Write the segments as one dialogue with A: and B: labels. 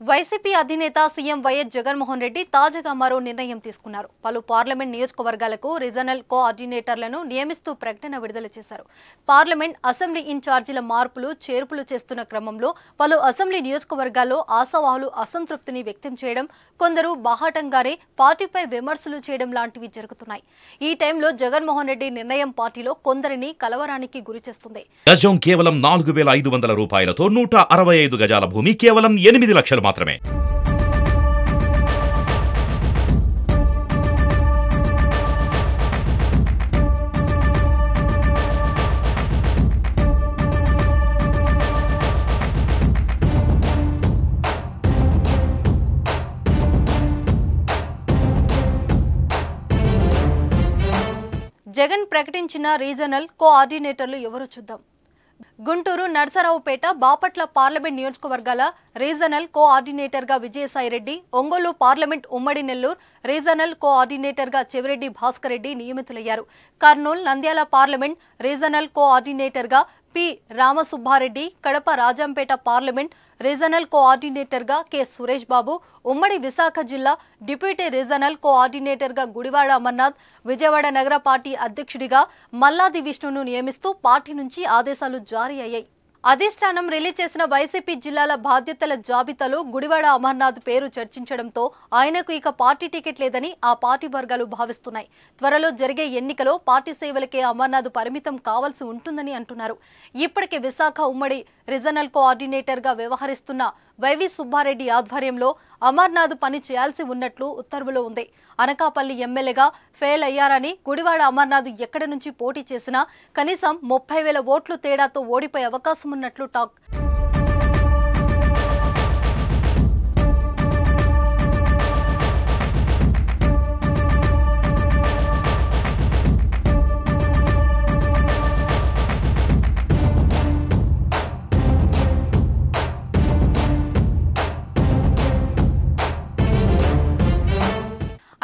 A: YCP అధినేత CM YS Jaganmohan Reddy తాజాగా మరో నిర్ణయం తీసుకున్నారు. పలు పార్లమెంట్ నియోజకవర్గాలకు రీజనల్ కోఆర్డినేటర్లను నియమిస్తూ ప్రకటన విడుదల చేశారు. పార్లమెంట్ అసెంబ్లీ ఇన్ఛార్జీల మార్పులు చేర్పులు చేస్తున్న క్రమంలో పలు అసెంబ్లీ నియోజకవర్గాల్లో ఆశావాహులు అసంతృప్తిని వ్యక్తం చేయడం, కొందరు బాహాటంగానే పార్టీపై విమర్శలు చేయడం లాంటివి జరుగుతున్నాయి. ఈ టైంలో జగన్మోహన్ రెడ్డి నిర్ణయం పార్టీలో కొందరిని కలవరానికి గురిచేస్తుంది.
B: గజం కేవలం 4,500 రూపాయలతో 165 గజాల భూమి కేవలం 8 లక్షలు మాత్రమే.
A: జగన్ ప్రకటించిన రీజనల్ కోఆర్డినేటర్లు ఎవరో చూద్దాం. గుంటూరు, నర్సరావుపేట, బాపట్ల పార్లమెంట్ నియోజకవర్గాల రీజనల్ కోఆర్డినేటర్గా విజయసాయిరెడ్డి, ఒంగోలు పార్లమెంట్ ఉమ్మడి నెల్లూరు రీజనల్ కోఆర్డినేటర్గా చెవిరెడ్డి భాస్కర్ రెడ్డి నియమితులయ్యారు. కర్నూలు, నంద్యాల పార్లమెంట్ రీజనల్ కోఆర్డినేటర్గా P Ramasubba Reddy, Kadapa Rajampet parliament regional కోఆర్డినేటర్గా కె సురేష్ బాబు, ఉమ్మడి విశాఖ జిల్లా డిప్యూటీ రీజనల్ కోఆర్డినేటర్గా గుడివాడ అమర్నాథ్, విజయవాడ నగర పార్టీ అధ్యక్షుడిగా మల్లాది విష్ణును నియమిస్తూ పార్టీ నుంచి ఆదేశాలు జారీ అయ్యాయి. అధిష్టానం రిలీజ్ చేసిన వైసీపీ జిల్లాల బాధ్యతల జాబితాలో గుడివాడ అమర్నాథ్ పేరు చర్చించడంతో ఆయనకు ఇక పార్టీ టికెట్ లేదని ఆ పార్టీ వర్గాలు భావిస్తున్నాయి. త్వరలో జరిగే ఎన్నికలో పార్టీ సేవలకే అమర్నాథ్ పరిమితం కావాల్సి ఉంటుందని అంటున్నారు. ఇప్పటికే విశాఖ ఉమ్మడి రీజనల్ కోఆర్డినేటర్గా వ్యవహరిస్తున్న వైవి సుబ్బారెడ్డి ఆధ్వర్యంలో అమర్నాథ్ పని చేయాల్సి ఉన్నట్లు ఉత్తర్వులో ఉంది. అనకాపల్లి ఎమ్మెల్యేగా ఫెయిల్ అయ్యారని, గుడివాడ అమర్నాథ్ ఎక్కడి నుంచి పోటీ చేసినా కనీసం 30,000 ఓట్లు తేడాతో ఓడిపోయే అవకాశం ఉన్నట్లు టాక్.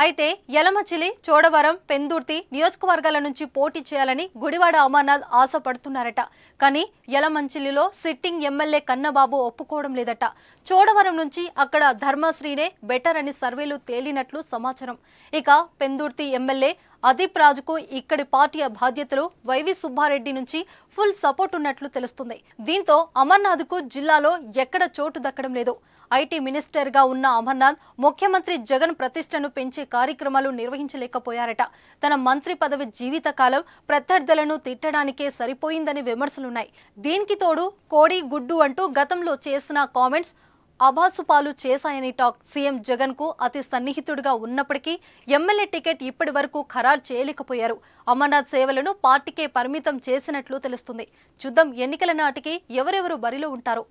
A: అయితే యలమంచిలి, చోడవరం, పెందుర్తి నియోజకవర్గాల నుంచి పోటీ చేయాలని గుడివాడ అమర్నాథ్ ఆశపడుతున్నారట. కానీ యలమంచిలిలో సిట్టింగ్ ఎమ్మెల్యే కన్నబాబు ఒప్పుకోవడం లేదట. చోడవరం నుంచి అక్కడ ధర్మశ్రీనే బెటర్ అని సర్వేలు తేలినట్లు సమాచారం. ఇక పెందుర్తి ఎమ్మెల్యే అదీప్ రాజుకు ఇక్కడి పార్టీ బాధ్యతలు వైవి సుబ్బారెడ్డి నుంచి ఫుల్ సపోర్ట్ ఉన్నట్లు తెలుస్తుంది. దీంతో అమర్నాథ్కు జిల్లాలో ఎక్కడ చోటు దక్కడం లేదు. ఐటీ మినిస్టర్గా ఉన్న అమర్నాథ్ ముఖ్యమంత్రి జగన్ ప్రతిష్టను పెంచే కార్యక్రమాలు నిర్వహించలేకపోయారట. తన మంత్రి పదవి జీవితకాలం ప్రత్యర్థులను తిట్టడానికే సరిపోయిందని విమర్శలున్నాయి. దీనికి తోడు కోడి గుడ్డు అంటూ గతంలో చేసిన కామెంట్స్ అభాసుపాలు చేశాయని టాక్. సీఎం జగన్ కు అతి సన్నిహితుడిగా ఉన్నప్పటికీ ఎమ్మెల్యే టికెట్ ఇప్పటి వరకు ఖరారు చేయలేకపోయారు. అమర్నాథ్ సేవలను పార్టీకే పరిమితం చేసినట్లు తెలుస్తుంది. చూద్దాం ఎన్నికల నాటికి ఎవరెవరు బరిలో ఉంటారో.